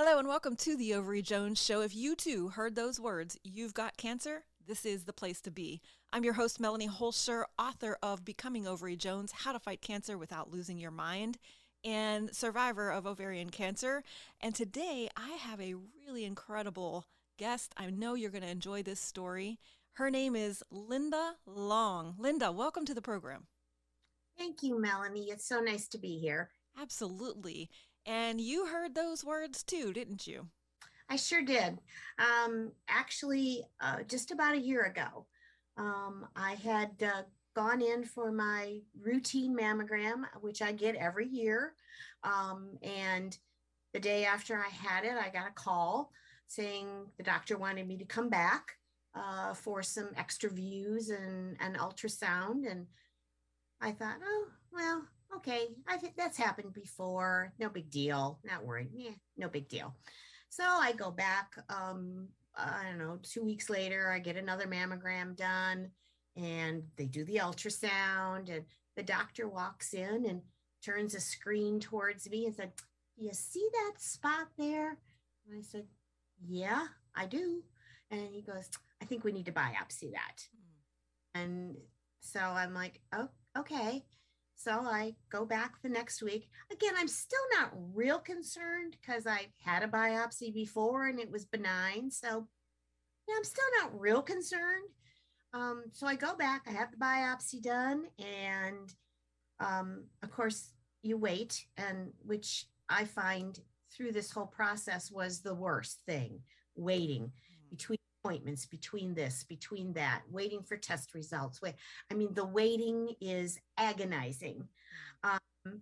Hello and welcome to the Ovary Jones Show. If you too heard those words, you've got cancer, this is the place to be. I'm your host, Melanie Holscher, author of Becoming Ovary Jones, How to Fight Cancer Without Losing Your Mind, and survivor of ovarian cancer. And today I have a really incredible guest. I know you're going to enjoy this story. Her name is Linda Long. Linda, welcome to the program. Thank you, Melanie. It's so nice to be here. Absolutely. And you heard those words too, didn't you? I sure did. Just about a year ago, I had gone in for my routine mammogram, which I get every year. And the day after I had it, I got a call saying the doctor wanted me to come back for some extra views and an ultrasound. And I thought, oh, well, okay. I think that's happened before. No big deal. Not worried. Yeah, no big deal. So I go back, I don't know, 2 weeks later, I get another mammogram done and they do the ultrasound. And the doctor walks in and turns a screen towards me and said, you see that spot there? And I said, yeah, I do. And he goes, I think we need to biopsy that. And so I'm like, oh, okay. So I go back the next week. Again, I'm still not real concerned because I had a biopsy before and it was benign. So yeah, I'm still not real concerned. So I go back, I have the biopsy done, and of course, you wait, and which I find through this whole process was the worst thing waiting between appointments, between this, between that, waiting for test results. I mean, the waiting is agonizing. Um,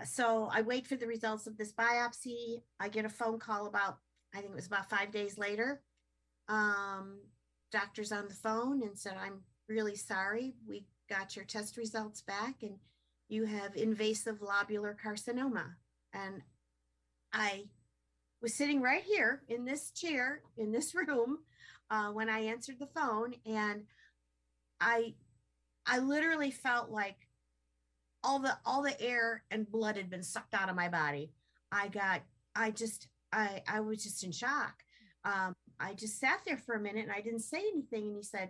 so I wait for the results of this biopsy. I get a phone call about, I think it was about 5 days later. Um, Doctor's on the phone and said, I'm really sorry. We got your test results back and you have invasive lobular carcinoma. And I was sitting right here in this chair in this room when I answered the phone, and I I literally felt like all the air and blood had been sucked out of my body. I got I was just in shock. I just sat there for a minute and I didn't say anything. And he said,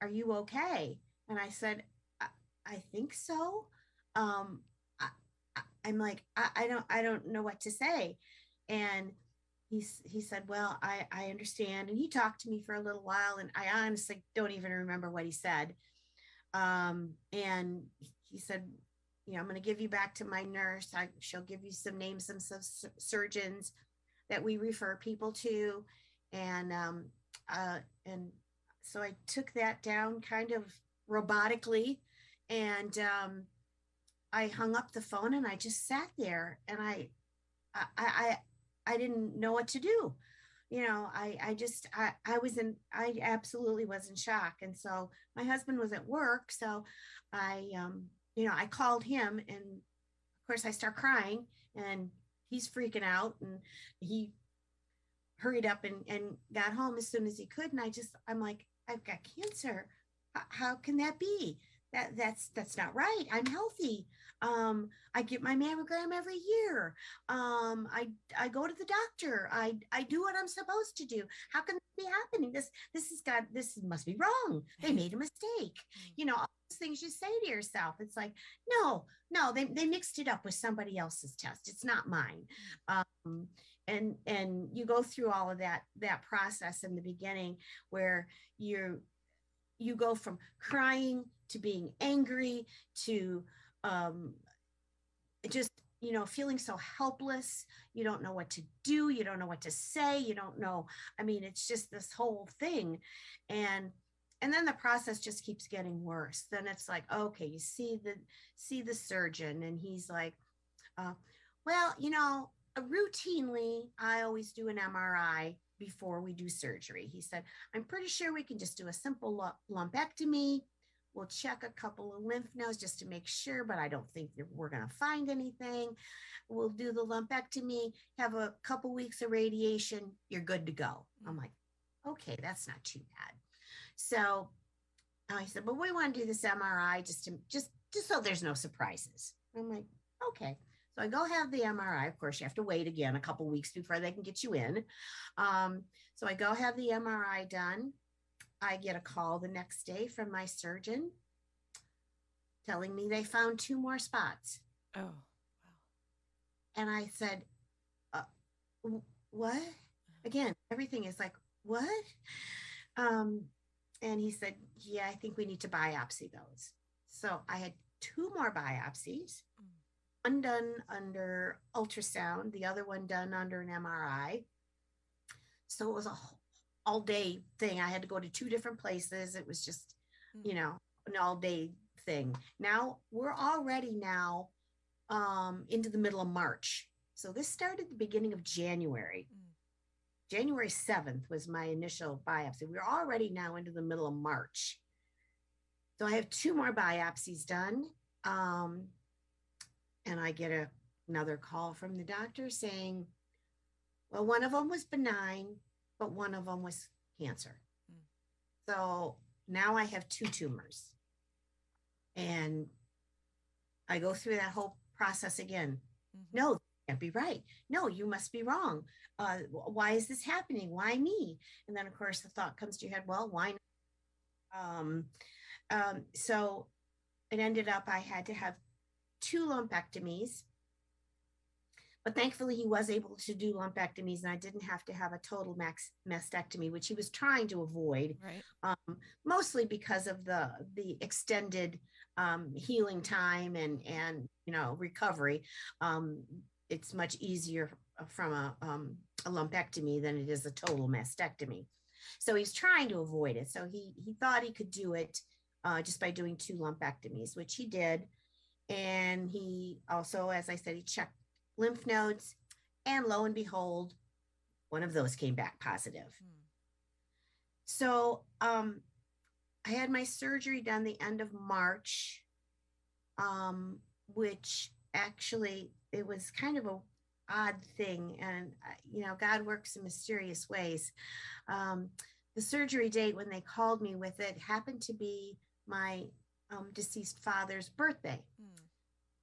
"Are you okay?" And I said, "I think so." Um, I, I'm like, I don't know what to say. And he said, "Well, I understand." And he talked to me for a little while, and I honestly don't even remember what he said. And he said, I'm going to give you back to my nurse. She'll give you some names of some surgeons that we refer people to. And so I took that down kind of robotically, and I hung up the phone and I just sat there, and I, I, I didn't know what to do. I absolutely was in shock. And so my husband was at work. So I called him, and of course I start crying, and he's freaking out, and he hurried up and got home as soon as he could. And I'm like, I've got cancer. How can that be? That's not right. I'm healthy. I get my mammogram every year. I go to the doctor. I do what I'm supposed to do. How can this be happening? This must be wrong. They made a mistake. All those things you say to yourself. It's like, no, they mixed it up with somebody else's test. It's not mine. Um, and you go through all of that process in the beginning where you go from crying to being angry to um, just feeling so helpless. You don't know what to do, you don't know what to say, you don't know. I mean, it's just this whole thing. And and then the process just keeps getting worse. Then it's like, okay, you see the surgeon, and he's like, uh, well, routinely, I always do an MRI before we do surgery. He said, I'm pretty sure we can just do a simple lumpectomy. We'll check a couple of lymph nodes just to make sure, but I don't think that we're going to find anything. We'll do the lumpectomy, have a couple weeks of radiation. You're good to go. I'm like, okay, that's not too bad. So I said, but we want to do this MRI just so there's no surprises. I'm like, okay. So I go have the MRI. Of course, you have to wait again a couple weeks before they can get you in. So I go have the MRI done. I get a call the next day from my surgeon telling me they found 2 more spots. Oh, wow. And I said, uh, what? Again, everything is like, what? Um, and he said, yeah, I think we need to biopsy those. So I had 2 more biopsies, one done under ultrasound, the other one done under an MRI. So it was a all day thing. I had to go to 2 different places. It was just, an all day thing. Now we're already now into the middle of March. So this started the beginning of January. January 7th was my initial biopsy. We're already now into the middle of March. So I have 2 more biopsies done. And I get another call from the doctor saying, well, one of them was benign, but one of them was cancer. So now I have 2 tumors. And I go through that whole process again. No, that can't be right. No, you must be wrong. Why is this happening? Why me? And then, of course, the thought comes to your head, well, why not? So it ended up I had to have 2 lumpectomies. But thankfully, he was able to do lumpectomies, and I didn't have to have a total mastectomy, which he was trying to avoid, right. Mostly because of the extended healing time and recovery. It's much easier from a lumpectomy than it is a total mastectomy. So he's trying to avoid it. So he thought he could do it just by doing 2 lumpectomies, which he did. And he also, as I said, he checked lymph nodes, and lo and behold, one of those came back positive. So I had my surgery done the end of March, which actually it was kind of a odd thing, and God works in mysterious ways. The surgery date when they called me with it happened to be my deceased father's birthday.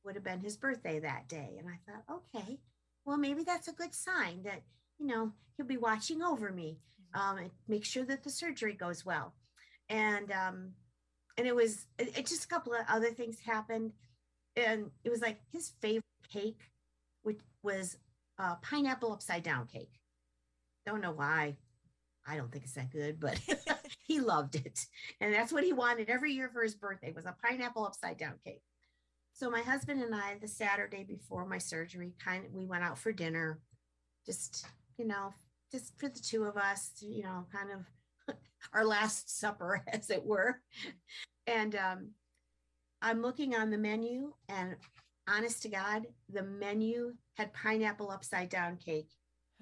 Would have been his birthday that day. And I thought, okay, well, maybe that's a good sign that, he'll be watching over me, and make sure that the surgery goes well. And it just a couple of other things happened. And it was like his favorite cake, which was pineapple upside down cake. Don't know why. I don't think it's that good, but he loved it. And that's what he wanted every year for his birthday, was a pineapple upside down cake. So my husband and I, the Saturday before my surgery, we went out for dinner, just for the 2 of us, kind of our last supper, as it were. And I'm looking on the menu, and honest to God, the menu had pineapple upside down cake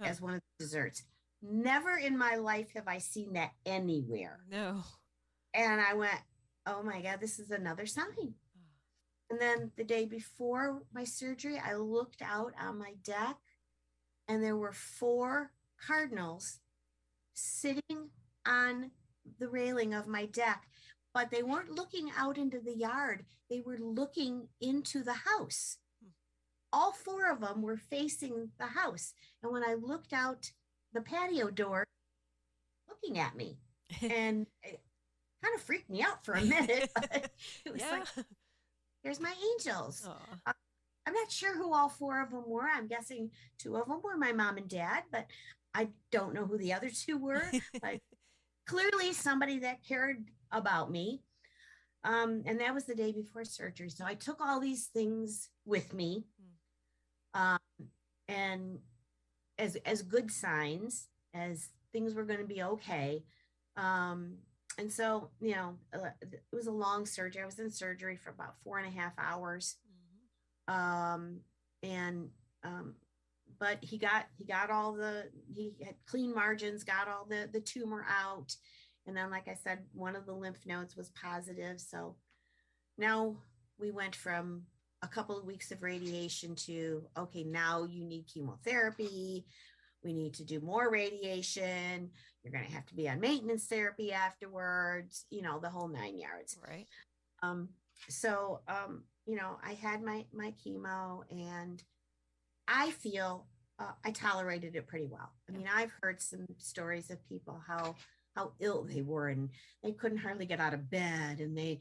as one of the desserts. Never in my life have I seen that anywhere. No. And I went, oh my God, this is another sign. And then the day before my surgery, I looked out on my deck, and there were 4 cardinals sitting on the railing of my deck, but they weren't looking out into the yard. They were looking into the house. All 4 of them were facing the house. And when I looked out the patio door, looking at me, and it kind of freaked me out for a minute. It was like, here's my angels. I'm not sure who all 4 of them were. I'm guessing 2 of them were my mom and dad, but I don't know who the other 2 were. But clearly somebody that cared about me. And that was the day before surgery. So I took all these things with me, and as good signs, as things were going to be okay. And so, it was a long surgery. I was in surgery for about 4.5 hours. But he got he had clean margins, got all the tumor out. And then, like I said, one of the lymph nodes was positive. So now we went from a couple of weeks of radiation to, okay, now you need chemotherapy. We need to do more radiation. You're going to have to be on maintenance therapy afterwards, the whole 9 yards. Right. So I had my chemo, and I feel I tolerated it pretty well. I mean, I've heard some stories of people how ill they were and they couldn't hardly get out of bed and they,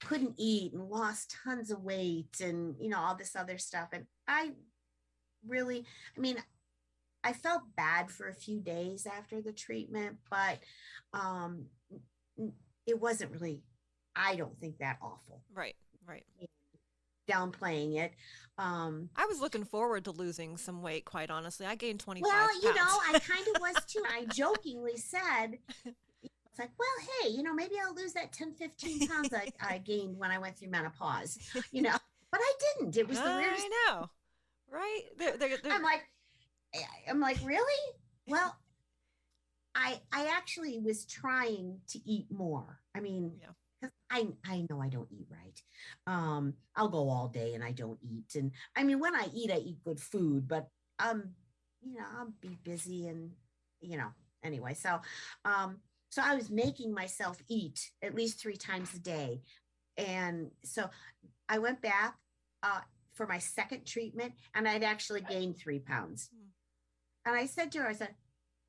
couldn't eat and lost tons of weight and all this other stuff. And I really, I mean, I felt bad for a few days after the treatment, but um, it wasn't really, I don't think that awful. Right, right. Downplaying it. Um, I was looking forward to losing some weight, quite honestly. I gained 25 well, pounds. I kind of was too. I jokingly said, it's like, well, hey, maybe I'll lose that 10, 15 pounds I gained when I went through menopause, but I didn't. It was the weirdest. I know, right? I'm like, I'm like, really? Well, I actually was trying to eat more. I mean, yeah. because I know I don't eat right. I'll go all day and I don't eat. And I mean, when I eat good food, but I'll be busy and anyway. So I was making myself eat at least 3 times a day. And so I went back for my second treatment and I'd actually gained 3 pounds. And I said to her, I said,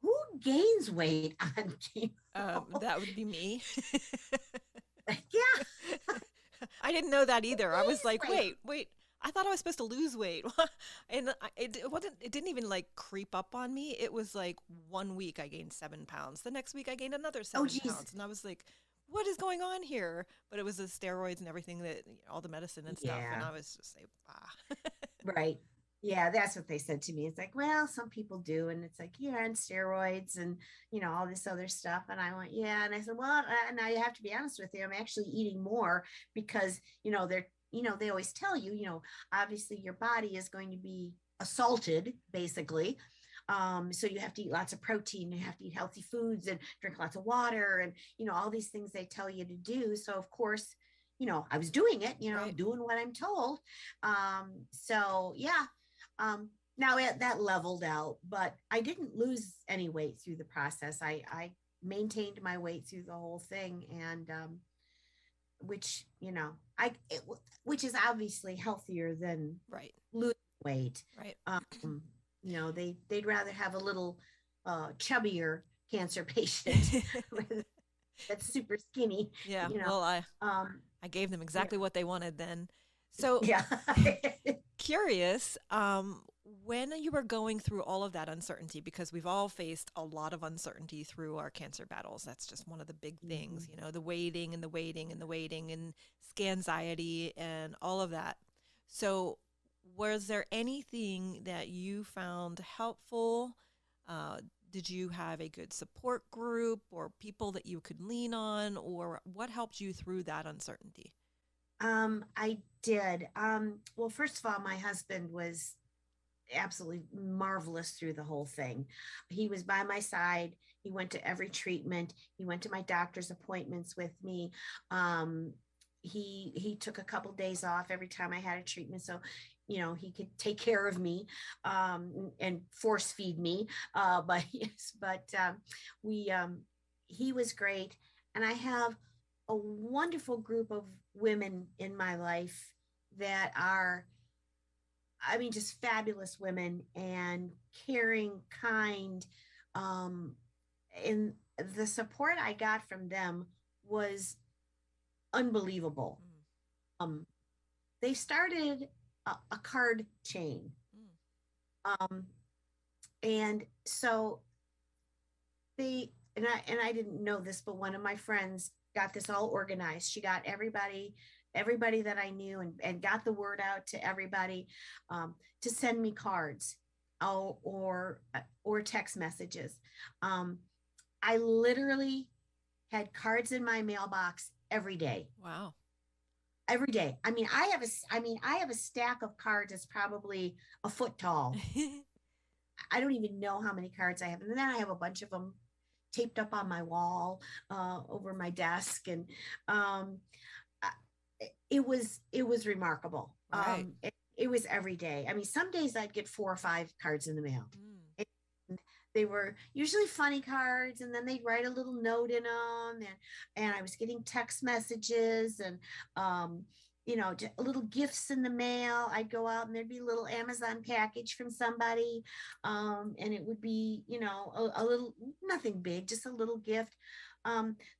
who gains weight on chemo? That would be me. Yeah. I didn't know that either. I was like, wait. I thought I was supposed to lose weight. And it wasn't, it didn't even like creep up on me. It was like 1 week I gained 7 pounds. The next week I gained another 7 pounds. And I was like, what is going on here? But it was the steroids and everything that, all the medicine and stuff. And I was just like, Right. Yeah, that's what they said to me. It's like, well, some people do. And it's like, you're on steroids and, all this other stuff. And I went, yeah. And I said, well, now you have to be honest with you. I'm actually eating more because, they always tell you, obviously your body is going to be assaulted basically. So you have to eat lots of protein, you have to eat healthy foods and drink lots of water and, all these things they tell you to do. So of course, I was doing it, right. doing what I'm told. So yeah. Now that leveled out, but I didn't lose any weight through the process. I maintained my weight through the whole thing. And, which, which is obviously healthier than right. losing weight. Right. They'd rather have a little, chubbier cancer patient that's super skinny. Yeah. Well, I gave them exactly what they wanted then. So yeah. curious, when you were going through all of that uncertainty, because we've all faced a lot of uncertainty through our cancer battles. That's just one of the big things, the waiting and the waiting and the waiting and scanxiety and all of that. So was there anything that you found helpful? Did you have a good support group or people that you could lean on, or what helped you through that uncertainty? I did. Well, first of all, my husband was absolutely marvelous through the whole thing. He was by my side. He went to every treatment. He went to my doctor's appointments with me. He took a couple days off every time I had a treatment. So, he could take care of me and force feed me. But yes, he was great. And I have a wonderful group of women in my life that are, just fabulous women and caring, kind. And the support I got from them was unbelievable. They started a card chain. And so I didn't know this, but one of my friends got this all organized. She got everybody that I knew and got the word out to everybody to send me cards or text messages. I literally had cards in my mailbox every day. Wow. Every day. I have a stack of cards that's probably a foot tall. I don't even know how many cards I have. And then I have a bunch of them taped up on my wall over my desk. And it was remarkable. Right. It was every day. Some days I'd get 4 or 5 cards in the mail. And they were usually funny cards, and then they'd write a little note in them. And I was getting text messages, and little gifts in the mail. I'd go out and there'd be a little Amazon package from somebody. And it would be, a little, nothing big, just a little gift.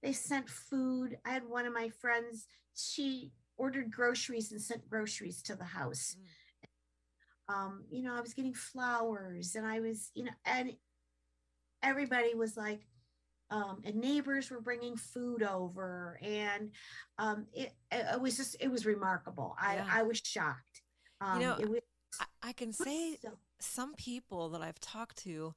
They sent food. I had one of my friends, she ordered groceries and sent groceries to the house. Mm. I was getting flowers and I was, and everybody was like, and neighbors were bringing food over, and it was remarkable. Yeah. I was shocked. You know, It was I can say so. some people that I've talked to,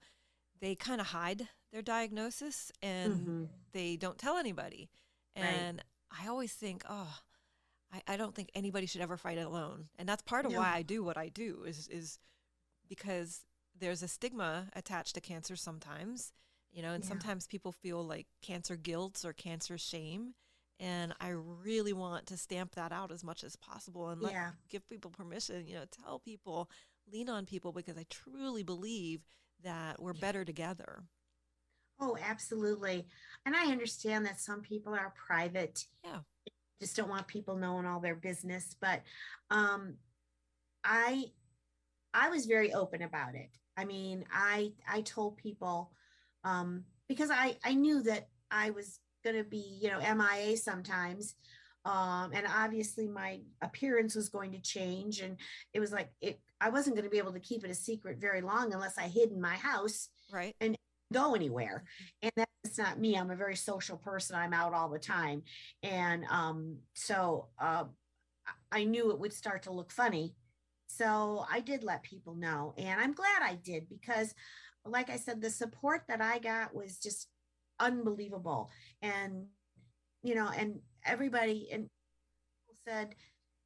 they kind of hide their diagnosis and Hmm. they don't tell anybody. Right. And I always think, oh, I don't think anybody should ever fight it alone. And that's part of No. why I do what I do is because there's a stigma attached to cancer sometimes, and Yeah. sometimes people feel like cancer guilt or cancer shame. And I really want to stamp that out as much as possible and Yeah. give people permission, tell people, lean on people because I truly believe that we're Yeah. better together. Oh, absolutely. And I understand that some people are private, Yeah. just don't want people knowing all their business. But um, I I was very open about it. I mean, I told people, because I knew that I was going to be, MIA sometimes. And obviously my appearance was going to change, and it was like it I wasn't going to be able to keep it a secret very long unless I hid in my house Right. and go anywhere. And that's not me. I'm a very social person. I'm out all the time. And I knew it would start to look funny. So I did let people know. And I'm glad I did because, like I said, the support that I got was just unbelievable. And, and everybody and said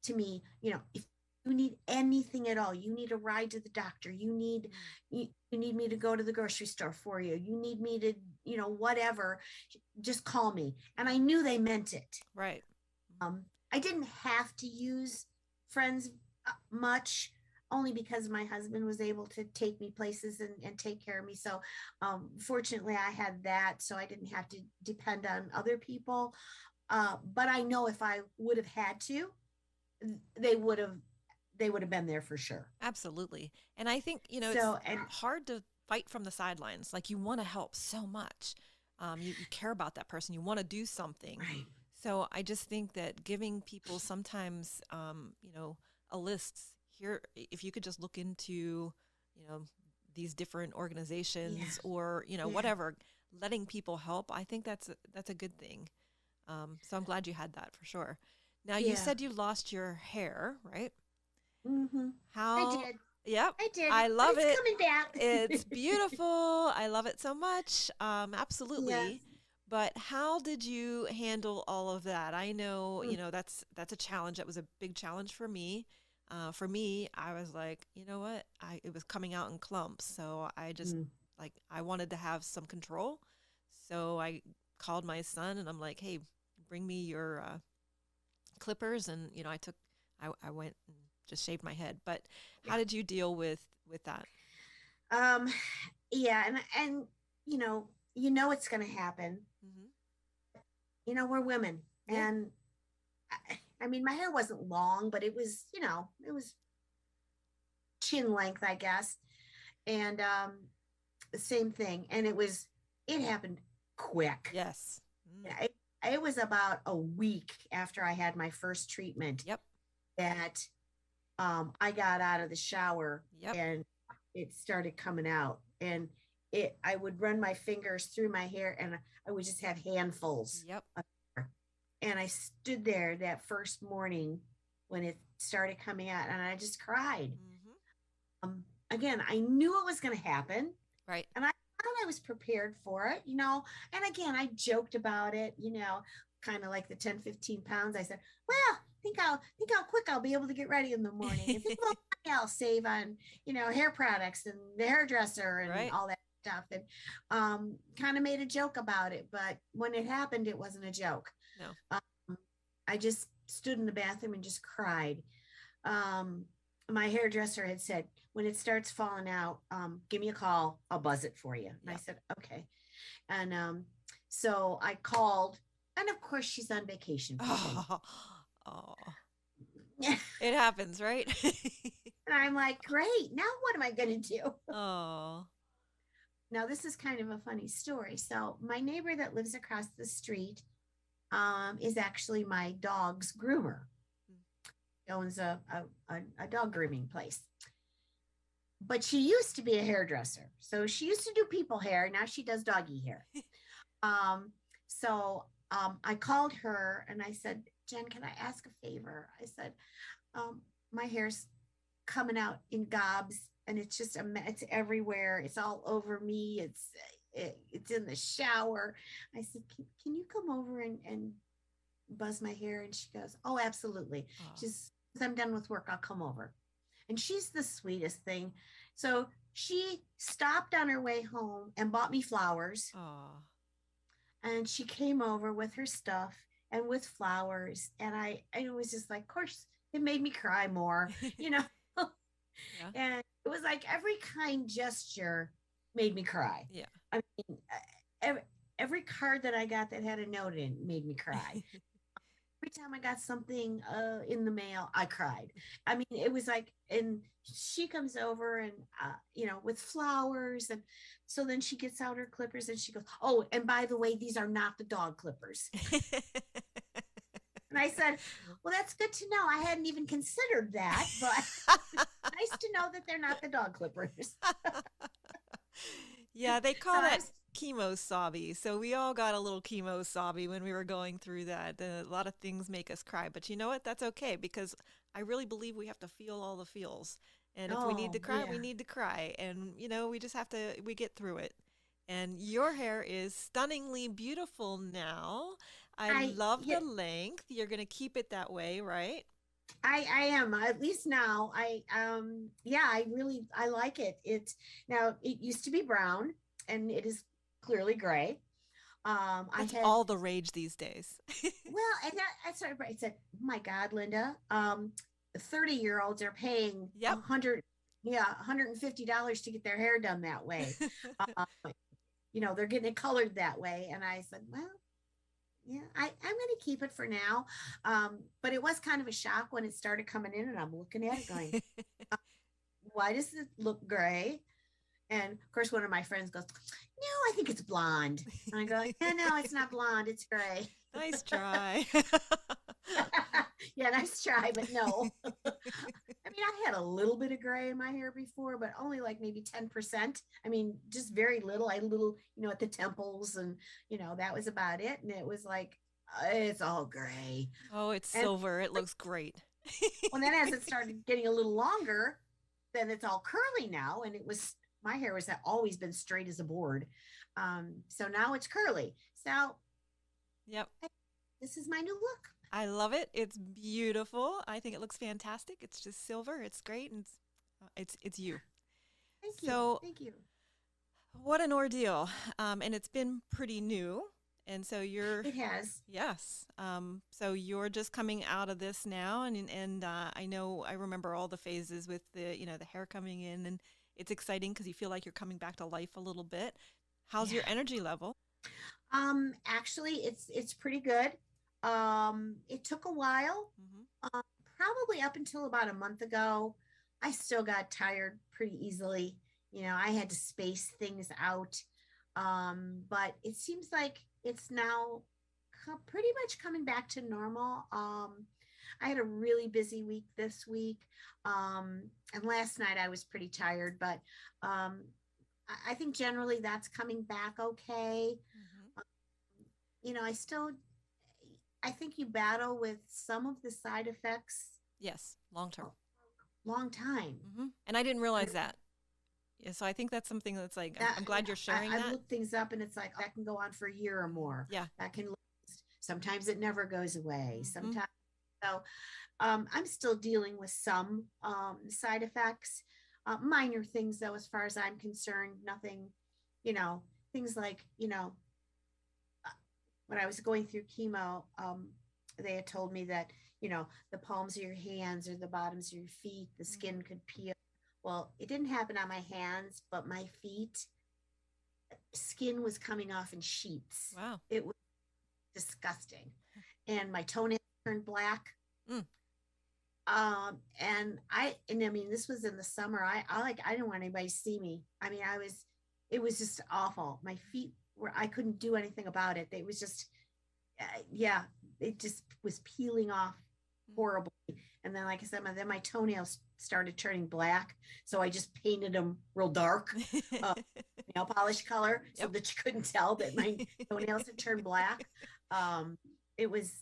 to me, if you need anything at all, you need a ride to the doctor, Mm. you need me to go to the grocery store for you, you need me to, whatever, just call me. And I knew they meant it. Right. um, I didn't have to use friends much, only because my husband was able to take me places and take care of me. So, fortunately, I had that, so I didn't have to depend on other people. But I know if I would have had to, they would have they would have been there for sure. Absolutely. And I think, it's So, and hard to fight from the sidelines. Like you want to help so much. You care about that person. You want to do something. right, So I just think that giving people sometimes, a list here, if you could just look into, these different yeah, organizations or, yeah, whatever, letting people help, I think that's a good thing. So I'm glad you had that for sure. Now you yeah. said you lost your hair, right? Hmm. I How? did, Yep. I did, I but love it's it. coming back. It's beautiful. I love it so much. Yes. Absolutely. But how did you handle all of that? I know, Mm. that's a challenge. That was a big challenge for me. For me, I was like, you know what? It was coming out in clumps, so I just Mm. like I wanted to have some control. So I called my son and I'm like, hey, bring me your clippers, and I went and just shaved my head. But Yeah. how did you deal with that? Um, yeah, and it's going to happen. Hmm. We're women, Yeah. and I mean, my hair wasn't long, but it was chin length, I guess. And the same thing, and it happened quick. Yes. Mm. It was about a week after I had my first treatment Yep. that I got out of the shower Yep. and it started coming out. And I would run my fingers through my hair and I would just have handfuls Yep. of hair. And I stood there that first morning when it started coming out and I just cried. Hmm. Again, I knew it was going to happen Right. and I thought I was prepared for it, And again, I joked about it, kind of like the 10, 15 pounds. I said, well, think how quick I'll be able to get ready in the morning. And think about money I'll save on, hair products and the hairdresser and Right. all that stuff. And kind of made a joke about it. But when it happened, it wasn't a joke. No. Um, I just stood in the bathroom and just cried. Um, my hairdresser had said, when it starts falling out, give me a call. I'll buzz it for you. And I Yep. said, okay. And so I called, and of course, she's on vacation. Poor thing. Oh. Oh. It happens, right? And I'm like, great. Now what am I going to do? Oh. Now, this is kind of a funny story. So, my neighbor that lives across the street is actually my dog's groomer. He owns a dog grooming place. But she used to be a hairdresser. So, she used to do people hair. Now she does doggy hair. Um, so, I called her and I said, Jen, can I ask a favor? I said, my hair's coming out in gobs and it's just it's everywhere. It's all over me. It's in the shower. I said, can you come over and buzz my hair? And she goes, oh, absolutely. Oh. She's, I'm done with work, I'll come over. And she's the sweetest thing. So she stopped on her way home and bought me flowers. Oh. And she came over with her stuff and with flowers. And it was just like, of course, it made me cry more, you know. Yeah. And it was like every kind gesture made me cry. Yeah. I mean, every card that I got that had a note in made me cry. Every time I got something in the mail, I cried. I mean, it was like, and she comes over and, with flowers. And so then she gets out her clippers and she goes, oh, and by the way, these are not the dog clippers. And I said, well, that's good to know. I hadn't even considered that, but nice to know that they're not the dog clippers. Yeah, they call that chemo-sobby. So we all got a little chemo-sobby when we were going through that. A lot of things make us cry, but you know what? That's okay because I really believe we have to feel all the feels. And if we need to cry, we need to cry. And, we just have to, we get through it. And your hair is stunningly beautiful now. I love the length. You're going to keep it that way, right? I am, at least now. I like it. It used to be brown and it is clearly gray. That's all the rage these days. Well, and I said, oh my God, Linda, 30-year-olds are paying $150 to get their hair done that way. They're getting it colored that way. And I said, well, yeah, I'm going to keep it for now. But it was kind of a shock when it started coming in and I'm looking at it going, why does it look gray? And of course, one of my friends goes, no, I think it's blonde. And I go, yeah, no, it's not blonde. It's gray. Nice try. Yeah, nice try, but no. I mean, I had a little bit of gray in my hair before, but only like maybe 10%. I mean, just very little. At the temples and, that was about it. And it was like, it's all gray. Oh, it's silver. It looks great. Well, then as it started getting a little longer, then it's all curly now. And my hair has always been straight as a board. So now it's curly. So yep. This is my new look. I love it. It's beautiful. I think it looks fantastic. It's just silver. It's great. And it's you. Thank you. Thank you. What an ordeal. And it's been pretty new. And so It has. Yes. So you're just coming out of this now. And I remember all the phases with the hair coming in, and it's exciting because you feel like you're coming back to life a little bit. How's your energy level? Actually, it's pretty good. It took a while, probably up until about a month ago. I still got tired pretty easily. I had to space things out. But it seems like it's now pretty much coming back to normal. I had a really busy week this week. And last night I was pretty tired, but, I think generally that's coming back okay. I think you battle with some of the side effects. Yes, long term. Long time. And I didn't realize that. Yeah, so I think that's something that's like, I'm glad you're sharing that. I looked things up and it's like, that can go on for a year or more. Yeah. That can last. Sometimes it never goes away. Sometimes. So I'm still dealing with some side effects. Minor things though, as far as I'm concerned, nothing, things like, when I was going through chemo, they had told me that, the palms of your hands or the bottoms of your feet, the skin could peel. Well, it didn't happen on my hands, but my feet, skin was coming off in sheets. Wow. It was disgusting. And my toenails turned black. And I mean, this was in the summer. I didn't want anybody to see me. I mean, it was just awful. My feet were, I couldn't do anything about it. It was just, yeah, it just was peeling off horribly. And then, like I said, then my toenails started turning black. So I just painted them real dark, uh, nail polish color, so Yep. that you couldn't tell that my toenails had turned black. Um, it was,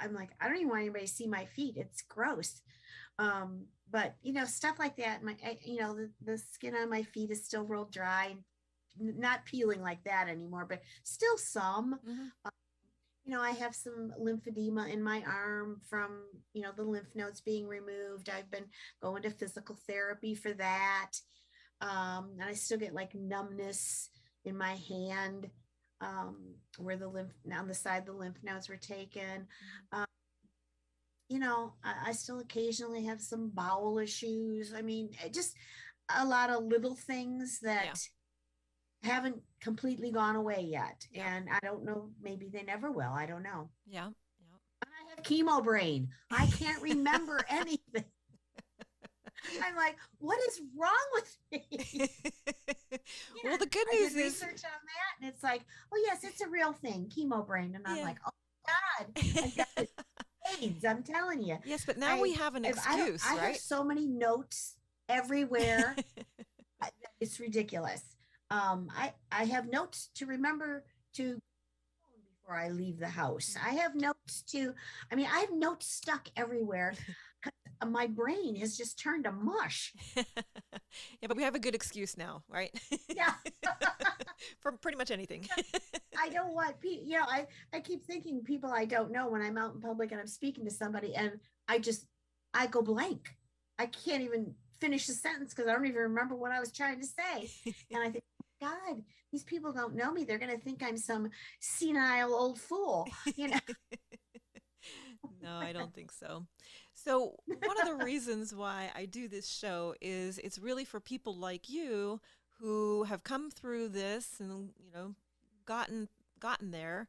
I'm like, I don't even want anybody to see my feet. It's gross. But stuff like that. The skin on my feet is still real dry, not peeling like that anymore, but still some. Mhm. I have some lymphedema in my arm from, the lymph nodes being removed. I've been going to physical therapy for that. And I still get like numbness in my hand, where the lymph on the side the lymph nodes were taken. Mhm. Um, I still occasionally have some bowel issues. I mean, just a lot of little things Yeah. that haven't completely gone away yet. Yep. And I don't know, maybe they never will. I don't know. Yeah. I have chemo brain. I can't remember anything. I'm like, what is wrong with me? Yep. Well, the good I news did is, research on that, and it's like, oh yes, it's a real thing, chemo brain. And I'm yeah. like, oh God, I've got AIDS. I'm telling you, Yes, but now I we have an I don't. excuse, I have right? so many notes everywhere. It's ridiculous. I have notes to remember to before I leave the house. I have notes to. I mean, I have notes stuck everywhere. My brain has just turned to mush. Yeah, but we have a good excuse now, right? Yeah. For pretty much anything. I don't want people, I keep thinking people I don't know when I'm out in public and I'm speaking to somebody, and I go blank. I can't even finish the sentence because I don't even remember what I was trying to say. And I think, God, these people don't know me. They're going to think I'm some senile old fool, you know? No, I don't think so. So, one of the reasons why I do this show is it's really for people like you who have come through this and, gotten gotten there.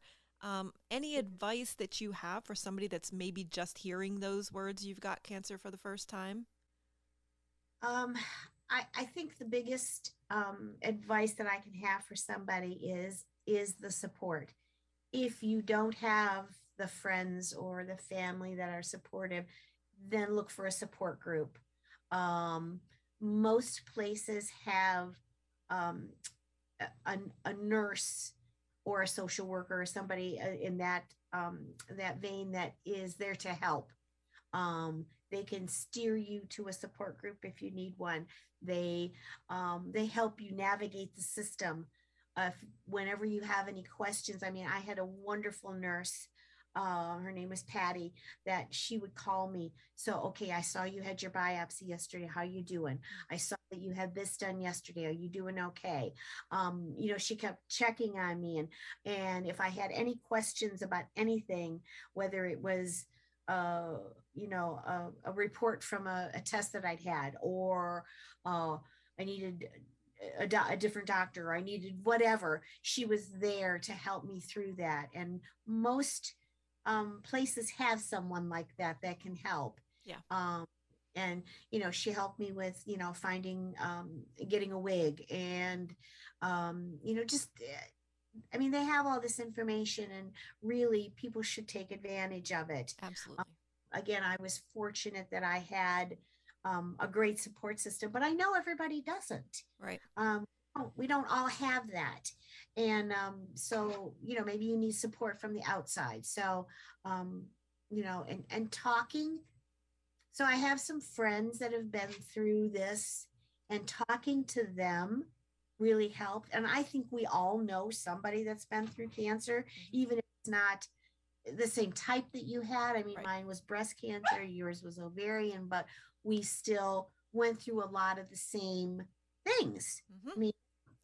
Any advice that you have for somebody that's maybe just hearing those words, you've got cancer for the first time? Um, I think the biggest advice that I can have for somebody is the support. If you don't have the friends or the family that are supportive, then look for a support group. Um, Most places have um, a nurse or a social worker or somebody in that vein that is there to help. They can steer you to a support group if you need one. They help you navigate the system. Whenever you have any questions, I mean, I had a wonderful nurse. Her name was Patty. That she would call me. So, okay, I saw you had your biopsy yesterday. How you doing? I saw that you had this done yesterday. Are you doing okay? She kept checking on me, and if I had any questions about anything, whether it was uh, a report from a test that I'd had, or I needed a different doctor, or I needed whatever. She was there to help me through that. And most places have someone like that that can help. Yeah. And she helped me with finding getting a wig, and just I mean, they have all this information, and really people should take advantage of it. Um, Absolutely. Again, I was fortunate that I had a great support system, but I know everybody doesn't. Right. We don't all have that. And so, maybe you need support from the outside. So, and talking. So I have some friends that have been through this, and talking to them really helped. And I think we all know somebody that's been through cancer, Mhm. even if it's not the same type that you had. I mean, Right. mine was breast cancer, yours was ovarian, but we still went through a lot of the same things. Hmm. I mean,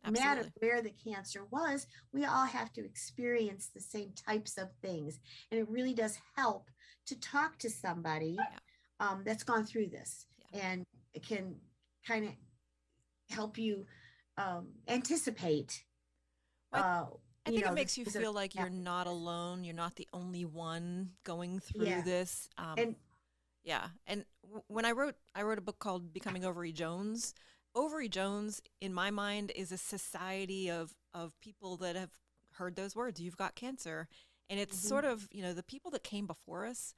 no matter Absolutely. where the cancer was, we all have to experience the same types of things. And it really does help to talk to somebody Yeah. that's gone through this, Yeah. and it can kind of help you anticipate, Well, I think it the makes you things that are feel like you're happening. not alone. You're not the only one going through Yeah. this. And Yeah. And when I wrote a book called Becoming Ovary Jones. Ovary Jones, in my mind, is a society of people that have heard those words. You've got cancer, and it's Hmm. sort of, you know, the people that came before us.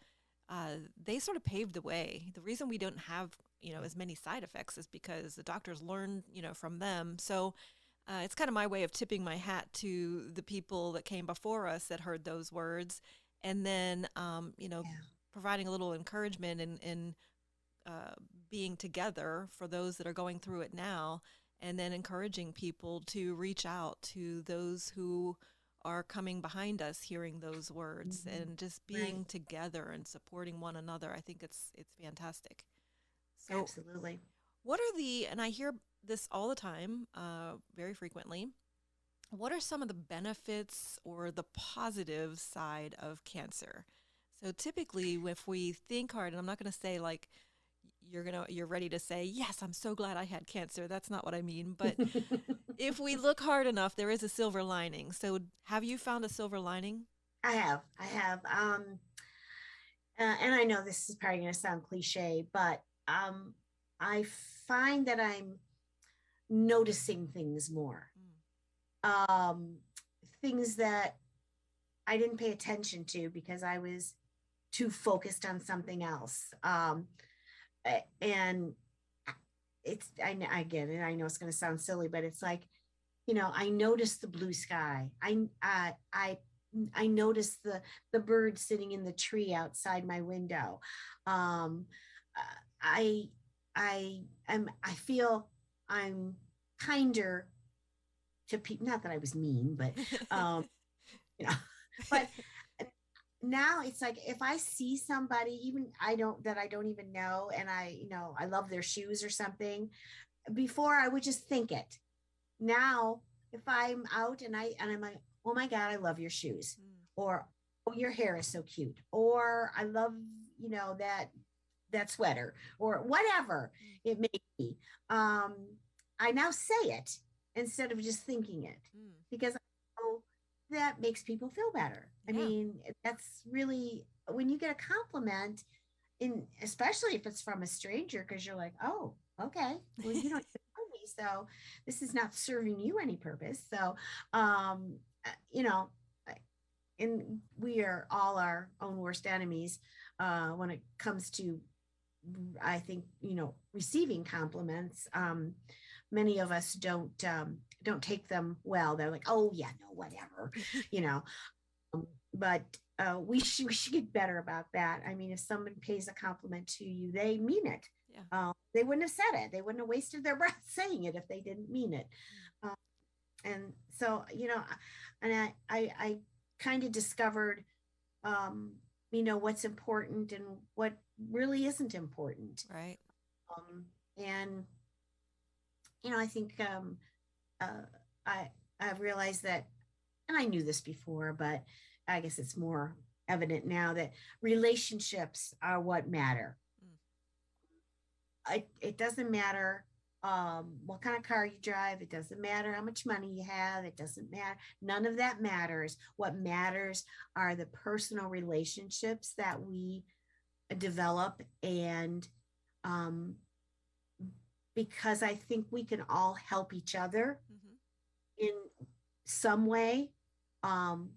They sort of paved the way. The reason we don't have, you know, as many side effects is because the doctors learned, you know, from them. So it's kind of my way of tipping my hat to the people that came before us that heard those words, and then, you know, Yeah. providing a little encouragement and uh, being together for those that are going through it now, and then encouraging people to reach out to those who are coming behind us hearing those words, Hmm. and just Right. being together and supporting one another. I think it's fantastic. So Absolutely. what are the, and I hear this all the time, very frequently, what are some of the benefits or the positive side of cancer? So typically, if we think hard, and I'm not going to say like you're ready to say yes, I'm so glad I had cancer. That's not what I mean. But if we look hard enough, there is a silver lining. So have you found a silver lining? I have. I have. And I know this is probably going to sound cliche, but I find that I'm noticing things more. Mm, Um, Things that I didn't pay attention to because I was too focused on something else. And I get it. I know it's going to sound silly, but it's like, I noticed the blue sky. I noticed the bird sitting in the tree outside my window. Um, I I feel I'm kinder to people. Not that I was mean, but um, you know, but now it's like if I see somebody, even I don't even know, and I love their shoes or something. Before I would just think it. Now, if I'm out and I'm like, oh my God, I love your shoes, mm, or oh, your hair is so cute, or I love, that sweater, or whatever mm, it may be. Um, I now say it instead of just thinking it mm. because I know that makes people feel better. I Yeah. mean, that's really when you get a compliment, especially if it's from a stranger, because you're like, oh, okay, well, you don't know me, so this is not serving you any purpose. So, um, you know, and we are all our own worst enemies when it comes to, I think, receiving compliments. Many of us don't take them well. They're like, oh yeah, no, whatever, you know. But we should get better about that. I mean, if someone pays a compliment to you, they mean it. Yeah. They wouldn't have said it. They wouldn't have wasted their breath saying it if they didn't mean it. Mm. Uh, and so, and I kind of discovered, um, what's important and what really isn't important. Right. And I think uh, I I've realized that, and I knew this before, but I guess it's more evident now that relationships are what matter. Mm. It doesn't matter what kind of car you drive. It doesn't matter how much money you have. It doesn't matter. None of that matters. What matters are the personal relationships that we develop. And um, because I think we can all help each other Mm-hmm. in some way.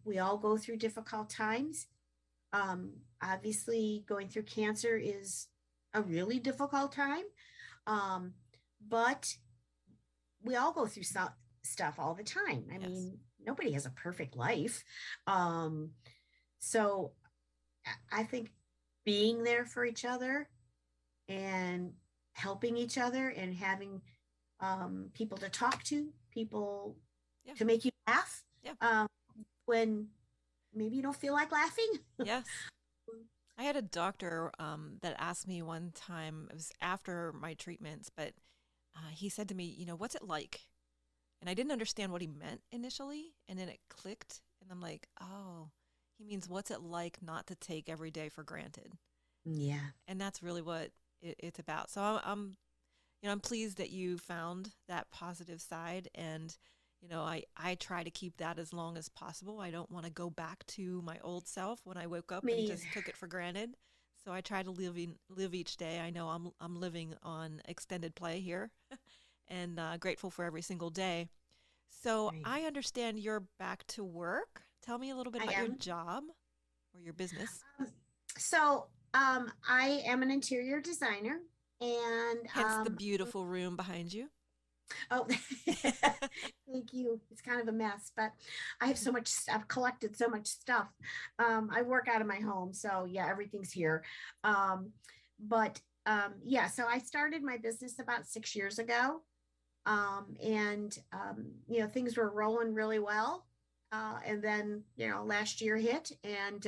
We all go through difficult times. Obviously, going through cancer is a really difficult time, um, but we all go through stuff all the time. I Yes. mean, nobody has a perfect life. Um, so I think being there for each other and helping each other and having people to talk to, people Yeah. to make you laugh Yeah. um, when maybe you don't feel like laughing. Yes. I had a doctor that asked me one time, it was after my treatments, but he said to me, you know, what's it like? And I didn't understand what he meant initially. And then it clicked. And I'm like, oh, he means what's it like not to take every day for granted? Yeah. And that's really what it's about. So I'm, you know, I'm pleased that you found that positive side. And, you know, I try to keep that as long as possible. I don't want to go back to my old self when I woke up and Me either. just took it for granted. So I try to live each day. I know I'm living on extended play here, and grateful for every single day. So Right. I understand you're back to work. Tell me a little bit I about your am. job or your business. Um, I am an interior designer, and Hence the beautiful room behind you. oh, thank you. It's kind of a mess, but I have so much. I've collected so much stuff. I work out of my home, so yeah, everything's here. Um, but yeah, so I started my business about 6 years ago, and things were rolling really well. And then last year hit, and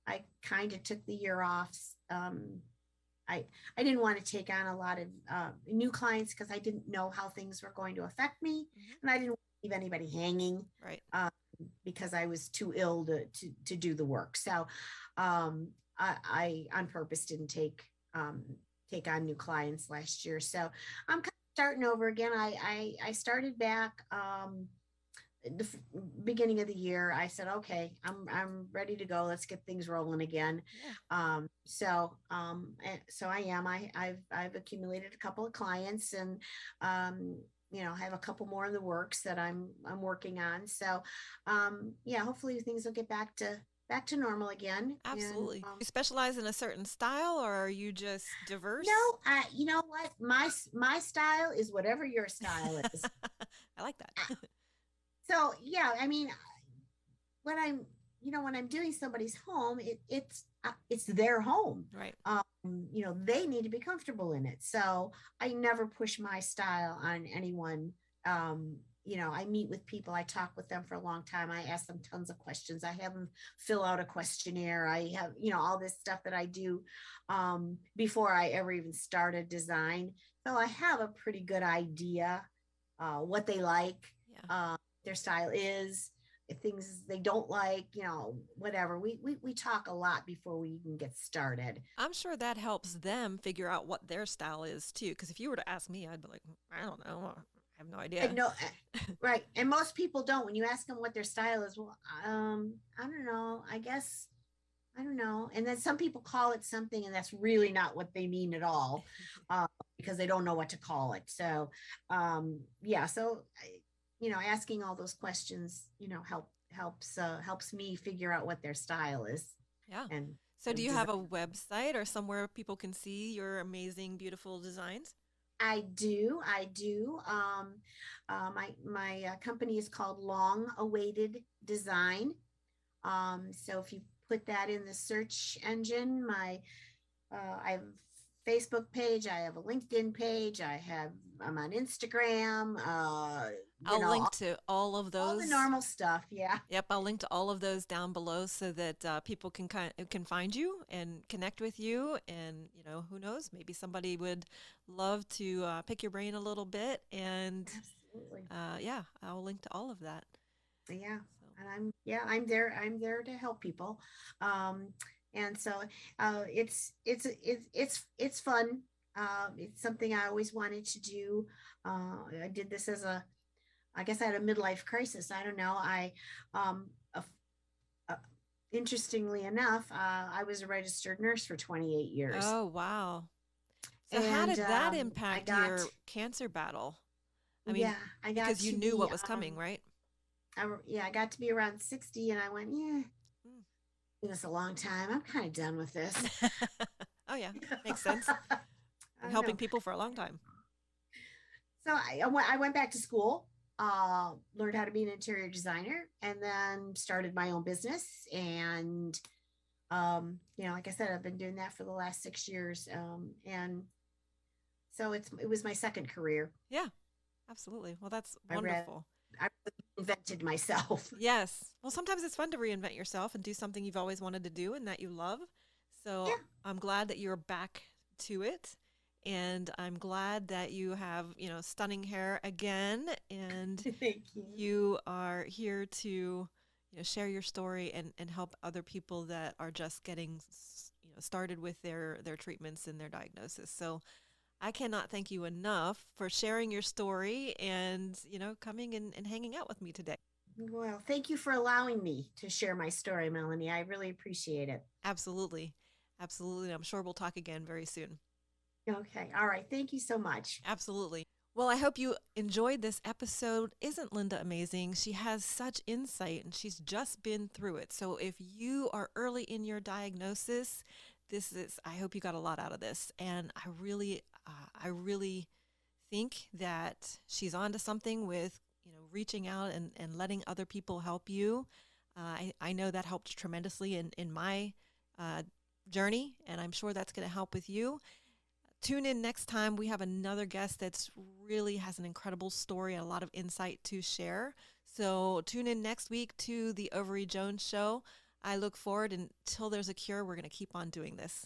I kind of took the year off. Um, I I didn't want to take on a lot of new clients because I didn't know how things were going to affect me, Hmm. and I didn't leave anybody hanging Right. um, because I was too ill to do the work. So I on purpose didn't take on new clients last year. So I'm kind of starting over again. I started back. The beginning of the year, I said, okay, I'm ready to go. Let's get things rolling again. Yeah. So I am. I've accumulated a couple of clients, and I have a couple more in the works that I'm working on. So yeah, hopefully things will get back to normal again. And Absolutely. You specialize in a certain style, or are you just no, diverse? you know what? My style is whatever your style is. I like that. So yeah, I mean, when I'm doing somebody's home, it's their home. Right. They need to be comfortable in it. So I never push my style on anyone. I meet with people, I talk with them for a long time. I ask them tons of questions. I have them fill out a questionnaire. I have, all this stuff that I do before I ever even start a design. So I have a pretty good idea what they like, Yeah. their style is, things they don't like, whatever. We talk a lot before we even get started. I'm sure that helps them figure out what their style is too. Because if you were to ask me, I'd be like, I don't know. I have no And idea. no, right. And most people don't. When you ask them what their style is, well, I don't know. I guess I don't know. And then some people call it something, and that's really not what they mean at all, uh, because they don't know what to call it. So, yeah. So, asking all those questions, helps me figure out what their style is, Yeah. and So, do you design. have a website or somewhere people can see your amazing, beautiful designs? I do. I do. My company is called Long Awaited Design. So if you put that in the search engine, I have a Facebook page, I have a LinkedIn page, I'm on Instagram, I'll link to all of all the those. normal stuff. Yeah. Yep, I'll link to all of those down below so that people can find you and connect with you. And who knows, maybe somebody would love to pick your brain a little bit. And Absolutely. yeah, I'll link to all of that. Yeah. So And I'm there to help people. Um, and so it's fun. It's something I always wanted to do. I did this I guess I had a midlife crisis. I don't know. Um, uh, uh, Interestingly enough, I was a registered nurse for 28 years. oh wow. So how And did that I impact got, your cancer battle? I mean, yeah, I got because you to knew be, what was coming, right? yeah, I got to be around 60, and I went, yeah, Mm. it's a long time. I'm kind of done with this. Oh yeah, makes sense. I Been don't helping know. people for a long time. So I went back to school, learned how to be an interior designer, and then started my own business. And like I said, I've been doing that for the last 6 years. And so it was my second career. Yeah, absolutely. Well, that's I read wonderful. I invented myself. Yes. Well, sometimes it's fun to reinvent yourself and do something you've always wanted to do and that you love. So Yeah. I'm glad that you're back to it. And I'm glad that you have, stunning hair again. And Thank you. you are here to, share your story and help other people that are just getting, started with their treatments and their diagnosis. So I cannot thank you enough for sharing your story and, coming and hanging out with me today. Well, thank you for allowing me to share my story, Melanie. I really appreciate it. Absolutely. Absolutely. I'm sure we'll talk again very soon. Okay. All right. Thank you so much. Absolutely. Well, I hope you enjoyed this episode. Isn't Linda amazing? She has such insight and she's just been through it. So if you are early in your diagnosis, I hope you got a lot out of this. And I really think that she's onto something with, reaching out and letting other people help you. I know that helped tremendously in my uh, journey, and I'm sure that's going to help with you. Tune in next time. We have another guest that's really has an incredible story and a lot of insight to share. So tune in next week to the Overy Jones Show. I look forward. Until there's a cure, we're going to keep on doing this.